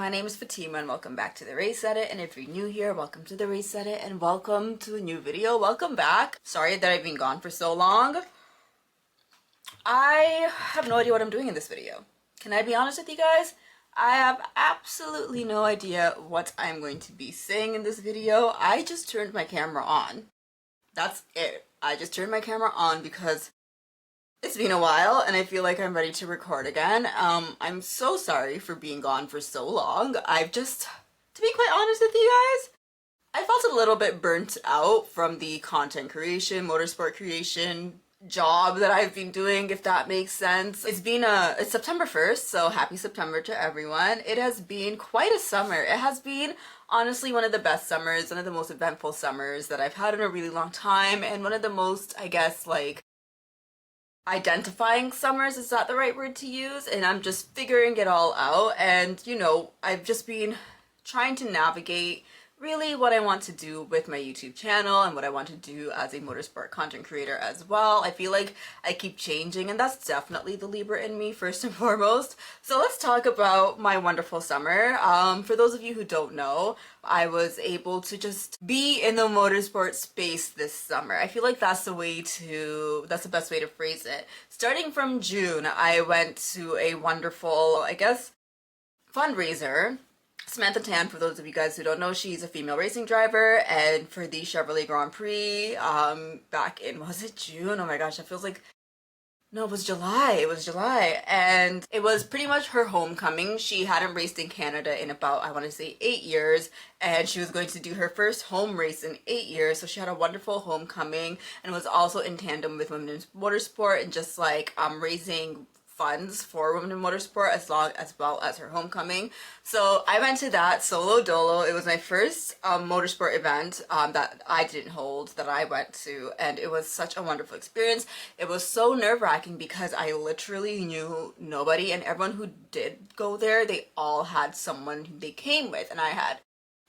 my name is Fatima and welcome back to the Race Edit. And if you're new here, welcome to the Race Edit and welcome to a new video. Welcome back. Sorry that I've been gone for so long. I have no idea what I'm doing in this video. Can I be honest with you guys? I have absolutely no idea what I'm going to be saying in this video. I just turned my camera on. That's it. I just turned my camera on because it's been a while and I feel like I'm ready to record again. I'm so sorry for being gone for so long. To be quite honest with you guys, I felt a little bit burnt out from the content creation, motorsport creation job that I've been doing, if that makes sense. It's September 1st, so happy September to everyone. It has been quite a summer. It has been honestly one of the best summers, one of the most eventful summers that I've had in a really long time, and one of the most, I guess, like, identifying summers, is that the right word to use? And I'm just figuring it all out, and you know, I've just been trying to navigate really what I want to do with my YouTube channel and what I want to do as a motorsport content creator as well. I feel like I keep changing, and that's definitely the Libra in me first and foremost. So let's talk about my wonderful summer. For those of you who don't know, I was able to just be in the motorsport space this summer. I feel like that's the best way to phrase it. Starting from June, I went to a wonderful, I guess, fundraiser. Samantha Tan, for those of you guys who don't know, she's a female racing driver, and for the Chevrolet Grand Prix, back in, was it June? Oh my gosh, it feels like, no, it was July, and it was pretty much her homecoming. She hadn't raced in Canada in about, I want to say, 8 years, and she was going to do her first home race in 8 years, so she had a wonderful homecoming, and was also in tandem with Women in Motorsport, and just like raising funds for Women in Motorsport as well as her homecoming. So I went to that solo dolo. It was my first motorsport event that I didn't hold, that I went to, and it was such a wonderful experience. It was so nerve-wracking because I literally knew nobody, and everyone who did go there, they all had someone who they came with, and I had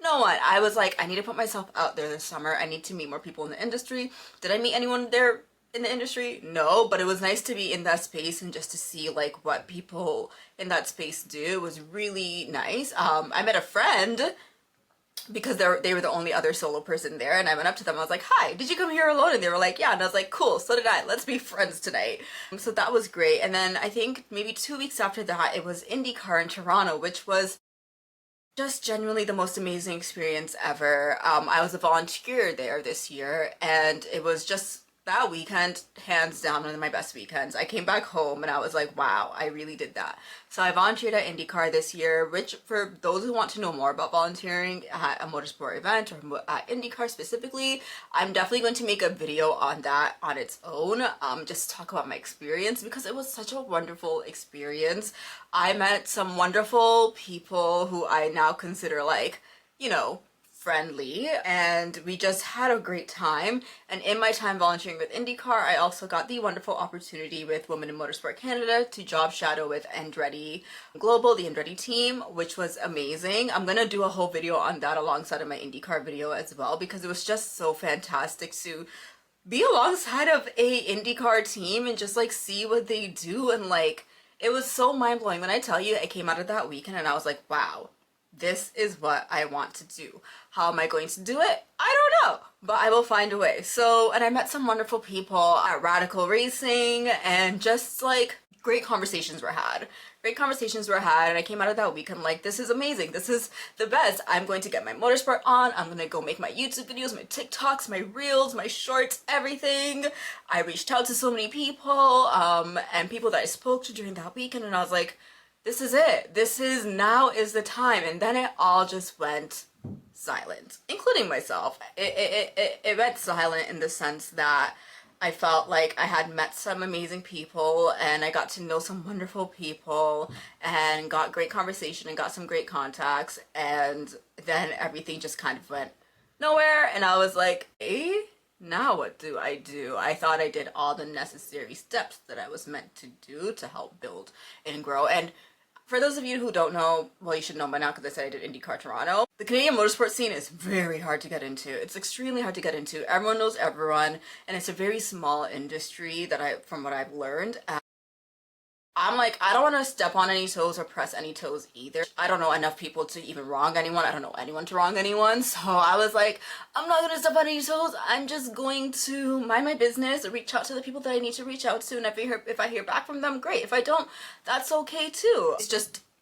no one. I was like, I need to put myself out there this summer. I need to meet more people in the industry. Did I meet anyone there in the industry? No, but it was nice to be in that space and just to see like what people in that space do. It was really nice. I met a friend because they were the only other solo person there, and I went up to them. I was like, hi, did you come here alone? And they were like, yeah. And I was like, cool, so did I. Let's be friends tonight. So that was great. And then I think maybe 2 weeks after that, it was IndyCar in Toronto, which was just genuinely the most amazing experience ever. I was a volunteer there this year, and it was just that weekend, hands down, one of my best weekends. I came back home and I was like, wow, I really did that. So I volunteered at IndyCar this year, which, for those who want to know more about volunteering at a motorsport event or at IndyCar specifically, I'm definitely going to make a video on that on its own, just talk about my experience, because it was such a wonderful experience. I met some wonderful people who I now consider, like, you know, friendly, and we just had a great time. And in my time volunteering with IndyCar, I also got the wonderful opportunity with Women in Motorsport Canada to job shadow with Andretti Global, the Andretti team, which was amazing. I'm gonna do a whole video on that alongside of my IndyCar video as well, because it was just so fantastic to be alongside of a IndyCar team and just like see what they do. And like, it was so mind-blowing. When I tell you, I came out of that weekend and I was like, wow, this is what I want to do. How am I going to do it? I don't know, but I will find a way. So, and I met some wonderful people at Radical Racing, and just like great conversations were had. And I came out of that weekend like, this is amazing. This is the best. I'm going to get my motorsport on. I'm gonna go make my YouTube videos, my TikToks, my reels, my shorts, everything. I reached out to so many people, and people that I spoke to during that weekend, and I was like, this is it. Now is the time. And then it all just went silent, including myself. It went silent in the sense that I felt like I had met some amazing people, and I got to know some wonderful people, and got great conversation and got some great contacts, and then everything just kind of went nowhere. And I was like, now what do? I thought I did all the necessary steps that I was meant to do to help build and grow. And for those of you who don't know, well, you should know by now because I said I did IndyCar Toronto. The Canadian motorsport scene is very hard to get into. It's extremely hard to get into. Everyone knows everyone, and it's a very small industry from what I've learned. I'm like, I don't want to step on any toes or press any toes either. I don't know enough people to even wrong anyone. I don't know anyone to wrong anyone. So I was like, I'm not gonna step on any toes. I'm just going to mind my business, reach out to the people that I need to reach out to, and if I hear back from them, great. If I don't, that's okay too.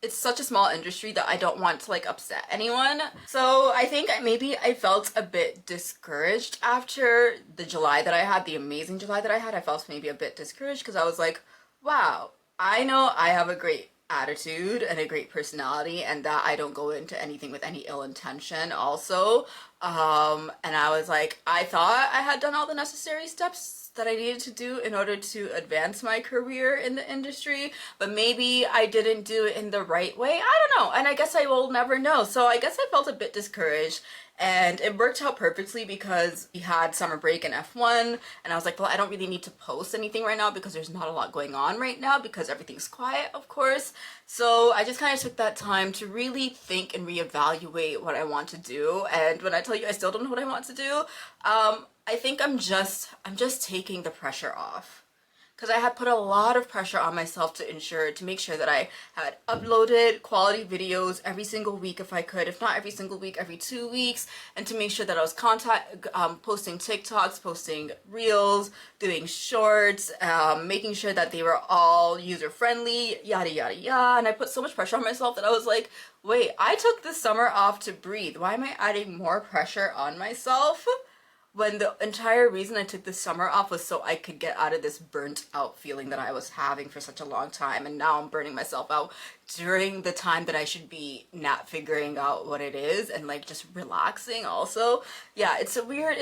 It's such a small industry that I don't want to like upset anyone. So I think maybe I felt a bit discouraged after the July that I had, the amazing July that I had. I felt maybe a bit discouraged because I was like, wow, I know I have a great attitude and a great personality and that I don't go into anything with any ill intention also. And I was like, I thought I had done all the necessary steps that I needed to do in order to advance my career in the industry, but maybe I didn't do it in the right way. I don't know, and I guess I will never know. So I guess I felt a bit discouraged, and it worked out perfectly because we had summer break in F1, and I was like, well, I don't really need to post anything right now because there's not a lot going on right now because everything's quiet, of course. So I just kind of took that time to really think and reevaluate what I want to do. And when I tell you I still don't know what I want to do, I think I'm just taking the pressure off because I had put a lot of pressure on myself to make sure that I had uploaded quality videos every single week if I could, if not every single week, every 2 weeks, and to make sure that I was posting TikToks, posting reels, doing shorts, making sure that they were all user friendly, yada yada yada. And I put so much pressure on myself that I was like, wait, I took this summer off to breathe. Why am I adding more pressure on myself? When the entire reason I took this summer off was so I could get out of this burnt out feeling that I was having for such a long time, and now I'm burning myself out during the time that I should be not figuring out what it is and like just relaxing also. Yeah, it's a weird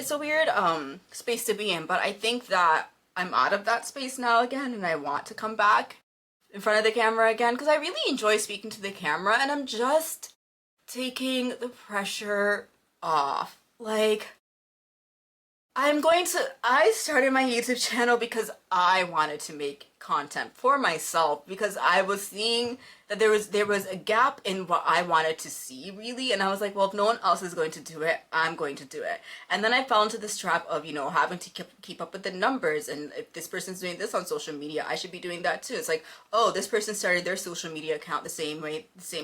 space to be in, but I think that I'm out of that space now again and I want to come back in front of the camera again because I really enjoy speaking to the camera and I'm just taking the pressure off. Like, I started my YouTube channel because I wanted to make content for myself because I was seeing that there was a gap in what I wanted to see really, and I was like, well, if no one else is going to do it, I'm going to do it. And then I fell into this trap of, you know, having to keep up with the numbers, and if this person's doing this on social media, I should be doing that too. It's like, oh, this person started their social media account the same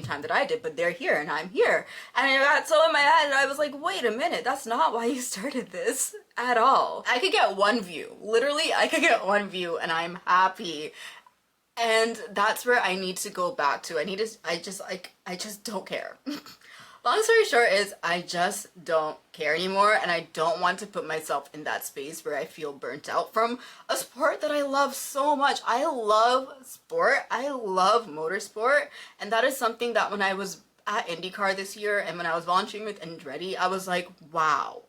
time that I did, but they're here and I'm here. And I got so in my head and I was like, wait a minute, that's not why you started this at all. I could get one view. Literally, I could get one view and I'm happy. And that's where I need to go back to. I just don't care. Long story short is I just don't care anymore, and I don't want to put myself in that space where I feel burnt out from a sport that I love so much. I love sport. I love motorsport, and that is something that when I was at IndyCar this year and when I was volunteering with Andretti, I was like, wow.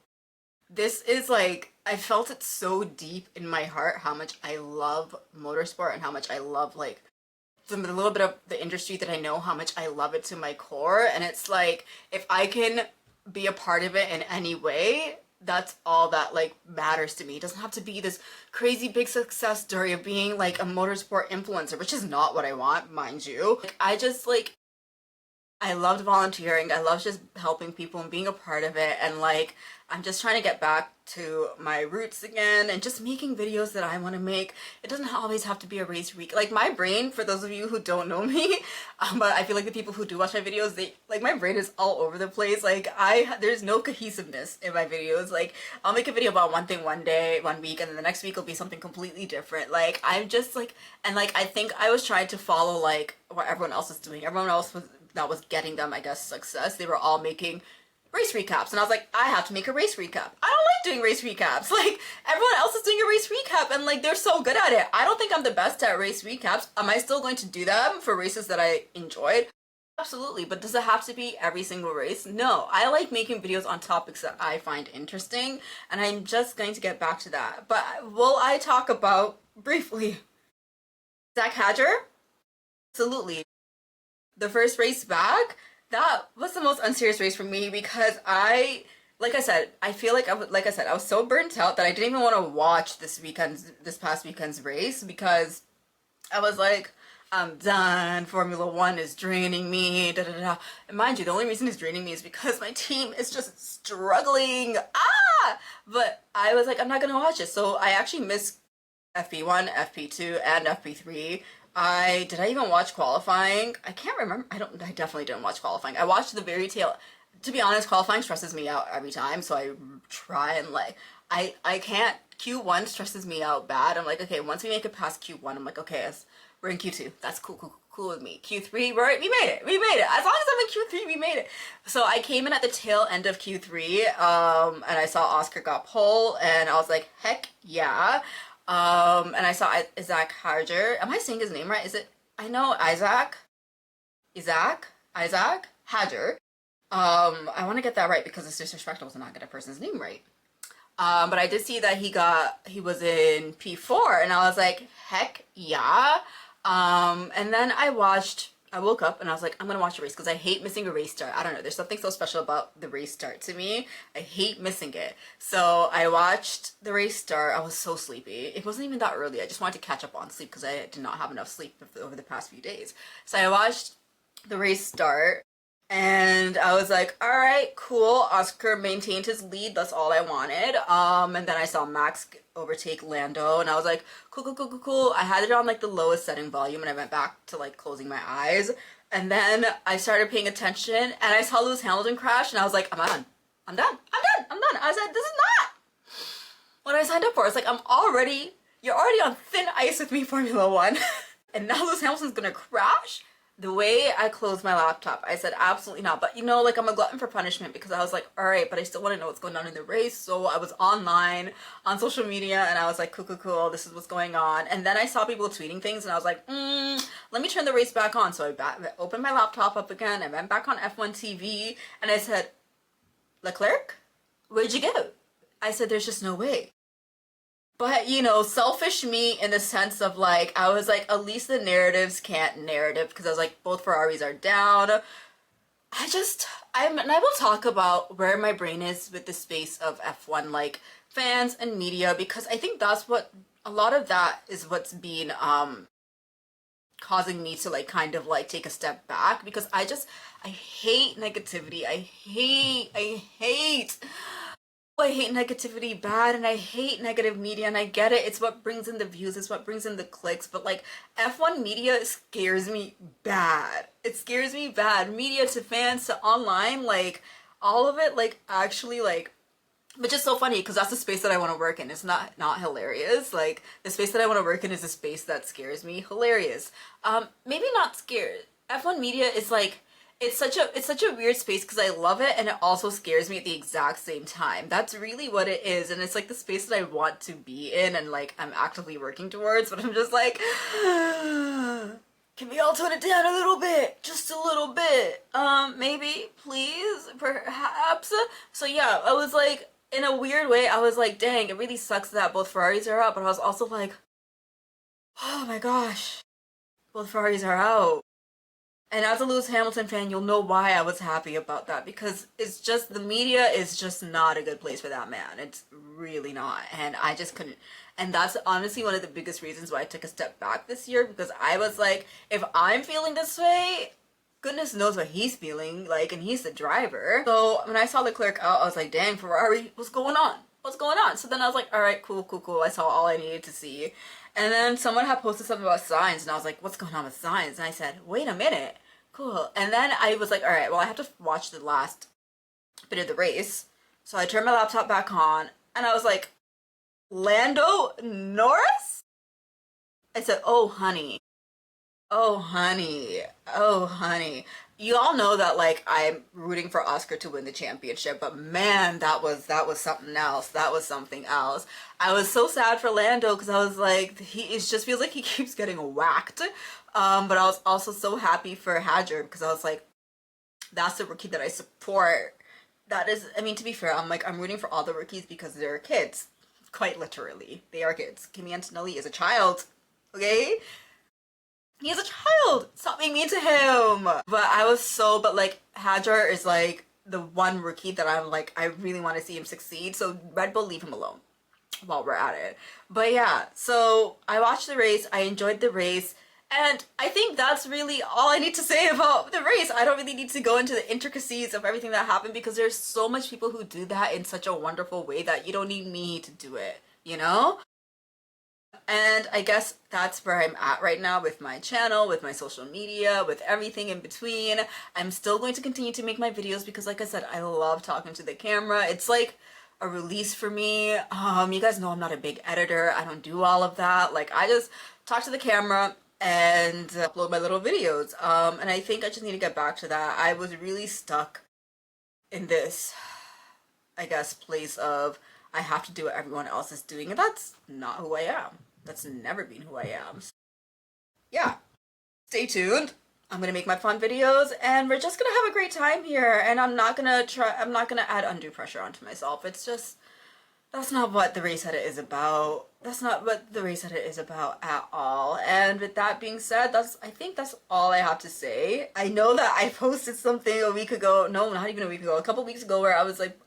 This is like, I felt it so deep in my heart how much I love motorsport and how much I love like the little bit of the industry that I know, how much I love it to my core. And it's like, if I can be a part of it in any way, that's all that like matters to me. It doesn't have to be this crazy big success story of being like a motorsport influencer, which is not what I want, mind you. Like, I loved volunteering. I love just helping people and being a part of it. And like, I'm just trying to get back to my roots again and just making videos that I want to make. It doesn't always have to be a race week. Like my brain, for those of you who don't know me, but I feel like the people who do watch my videos, my brain is all over the place. Like there's no cohesiveness in my videos. Like I'll make a video about one thing one day, one week, and then the next week will be something completely different. Like I'm just like, and like I think I was trying to follow like what everyone else is doing. Everyone else that was getting them, I guess, success. They were all making race recaps, and I was like, I have to make a race recap. I don't like doing race recaps. Like everyone else is doing a race recap and like they're so good at it. I don't think I'm the best at race recaps. Am I still going to do them for races that I enjoyed? Absolutely, but does it have to be every single race? No, I like making videos on topics that I find interesting, and I'm just going to get back to that. But will I talk about briefly Zach Hadger? Absolutely. The first race back, that was the most unserious race for me because like I said, I feel like I was so burnt out that I didn't even want to watch this past weekend's race because I was like, I'm done. Formula One is draining me. Da, da, da. And mind you, the only reason it's draining me is because my team is just struggling. But I was like, I'm not gonna watch it. So I actually missed FP1, FP2, and FP3 Did I even watch qualifying? I can't remember. I definitely didn't watch qualifying. I watched the very tail. To be honest, qualifying stresses me out every time, so I try and like I can't. Q1 stresses me out bad. I'm like, okay, once we make it past Q1, I'm like, okay, we're in Q2. That's cool with me. Q3, we made it. We made it. As long as I'm in Q3, we made it. So I came in at the tail end of Q3, and I saw Oscar got pole, and I was like, heck yeah. And I saw Isaac Harger. Am I saying his name right? Is it? I know Isaac Hadger. I want to get that right because it's disrespectful to not get a person's name right. But I did see that he was in P4, and I was like, heck yeah. And then I woke up and I was like, I'm gonna watch a race because I hate missing a race start. I don't know, there's something so special about the race start to me. I hate missing it. So I watched the race start. I was so sleepy. It wasn't even that early. I just wanted to catch up on sleep because I did not have enough sleep over the past few days. So I watched the race start. And I was like, all right, cool. Oscar maintained his lead. That's all I wanted. And then I saw Max overtake Lando, and I was like, cool. I had it on like the lowest setting volume, and I went back to like closing my eyes. And then I started paying attention, and I saw Lewis Hamilton crash, and I was like, I'm done. I was like, this is not what I signed up for. It's like, you're already on thin ice with me, Formula One. And now Lewis Hamilton's gonna crash? The way I closed my laptop, I said absolutely not. But you know, like, I'm a glutton for punishment because I was like, all right, but I still want to know what's going on in the race. So I was online on social media, and I was like, cool, this is what's going on. And then I saw people tweeting things, and I was like, let me turn the race back on. So I opened my laptop up again. I went back on F1 TV, and I said, Leclerc, where'd you go? I said, there's just no way. But, you know, selfish me in the sense of, like, I was like, at least the narratives can't narrative, because I was like, both Ferraris are down. And I will talk about where my brain is with the space of F1, like, fans and media, because I think a lot of that is what's been, causing me to, like, kind of, like, take a step back, because I hate negativity. I hate negativity bad, and I hate negative media, and I get it. It's what brings in the views, it's what brings in the clicks, but like F1 media scares me bad. It scares me bad. Media to fans to online, like all of it, like actually like, which is so funny because that's the space that I want to work in. It's not hilarious. Like the space that I want to work in is a space that scares me. Hilarious. Maybe not scared. F1 media is like, it's such a weird space because I love it and it also scares me at the exact same time. That's really what it is, and it's like the space that I want to be in and like I'm actively working towards, but I'm just like, can we all tone it down a little bit? Just a little bit. Maybe, please, perhaps. So yeah, I was like, in a weird way, I was like, dang, it really sucks that both Ferraris are out, but I was also like, oh my gosh, both Ferraris are out. And as a Lewis Hamilton fan, you'll know why I was happy about that, because it's just, the media is just not a good place for that man. It's really not. And I just couldn't. And that's honestly one of the biggest reasons why I took a step back this year, because I was like, if I'm feeling this way, goodness knows what he's feeling, like, and he's the driver. So when I saw Leclerc out, I was like, dang, Ferrari, what's going on? What's going on? So then I was like, all right, cool. I saw all I needed to see. And then someone had posted something about Sainz, and I was like, what's going on with Sainz? And I said, wait a minute. Cool. And then I was like, all right, well, I have to watch the last bit of the race. So I turned my laptop back on, and I was like, Lando Norris? I said, oh, honey. Oh, honey. Oh, honey. You all know that, like, I'm rooting for Oscar to win the championship, but man, that was something else. That was something else. I was so sad for Lando because I was like, it just feels like he keeps getting whacked. But I was also so happy for Hadger because I was like, that's the rookie that I support. That is, I mean, to be fair, I'm rooting for all the rookies because they're kids. Quite literally. They are kids. Kimi Antonelli is a child. Okay? He is a child! Stop being mean to him! But like, Hadjar is like the one rookie that I'm like, I really want to see him succeed, so Red Bull, leave him alone while we're at it. But yeah, so I watched the race, I enjoyed the race, and I think that's really all I need to say about the race. I don't really need to go into the intricacies of everything that happened because there's so much people who do that in such a wonderful way that you don't need me to do it, you know? And I guess that's where I'm at right now with my channel, with my social media, with everything in between. I'm still going to continue to make my videos because, like I said, I love talking to the camera. It's like a release for me. You guys know I'm not a big editor. I don't do all of that. Like, I just talk to the camera and upload my little videos. And I think I just need to get back to that. I was really stuck in this, I guess, place of I have to do what everyone else is doing, and that's not who I am. That's never been who I am. So, yeah, stay tuned. I'm gonna make my fun videos and we're just gonna have a great time here, and I'm not gonna add undue pressure onto myself. It's just, that's not what the Race Edit is about. That's not what the Race Edit is about at all. And with that being said, I think that's all I have to say. I know that I posted something a week ago, no, not even a week ago, a couple weeks ago, where I was like,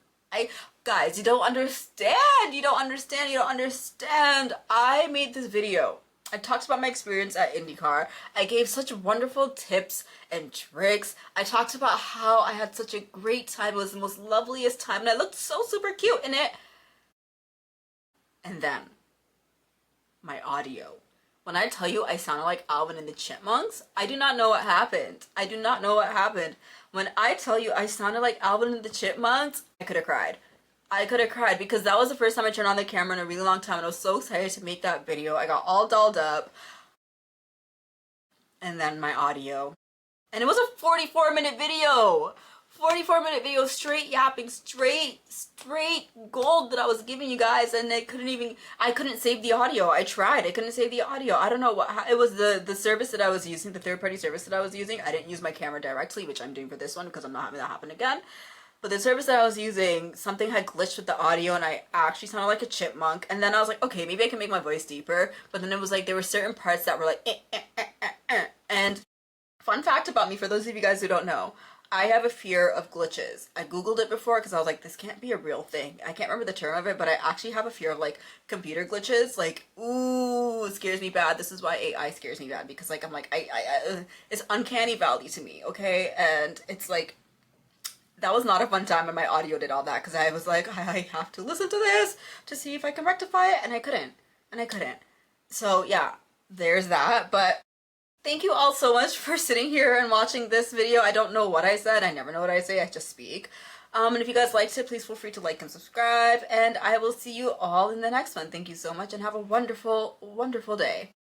guys, you don't understand. You don't understand. You don't understand. I made this video. I talked about my experience at IndyCar. I gave such wonderful tips and tricks. I talked about how I had such a great time. It was the most loveliest time, and I looked so super cute in it. And then, my audio. When I tell you I sounded like Alvin and the Chipmunks, I do not know what happened. I do not know what happened. When I tell you I sounded like Alvin and the Chipmunks, I could have cried. I could have cried because that was the first time I turned on the camera in a really long time, and I was so excited to make that video. I got all dolled up. And then my audio. And it was a 44-minute video. 44-minute video, straight yapping, straight gold that I was giving you guys, and I couldn't save the audio. I tried, I couldn't save the audio. I don't know what, it was the service that I was using, the third-party service that I was using. I didn't use my camera directly, which I'm doing for this one because I'm not having that happen again. But the service that I was using, something had glitched with the audio and I actually sounded like a chipmunk. And then I was like, okay, maybe I can make my voice deeper. But then it was like, there were certain parts that were like, And fun fact about me, for those of you guys who don't know, I have a fear of glitches. I googled it before because I was like, this can't be a real thing. I can't remember the term of it, but I actually have a fear of like computer glitches. Like, ooh, it scares me bad. This is why AI scares me bad, because like I'm like, it's uncanny valley to me, okay? And it's like, that was not a fun time when my audio did all that, because I was like, I have to listen to this to see if I can rectify it, and I couldn't. So yeah, there's that. But thank you all so much for sitting here and watching this video. I don't know what I said. I never know what I say. I just speak. And if you guys liked it, please feel free to like and subscribe, and I will see you all in the next one. Thank you so much and have a wonderful, wonderful day.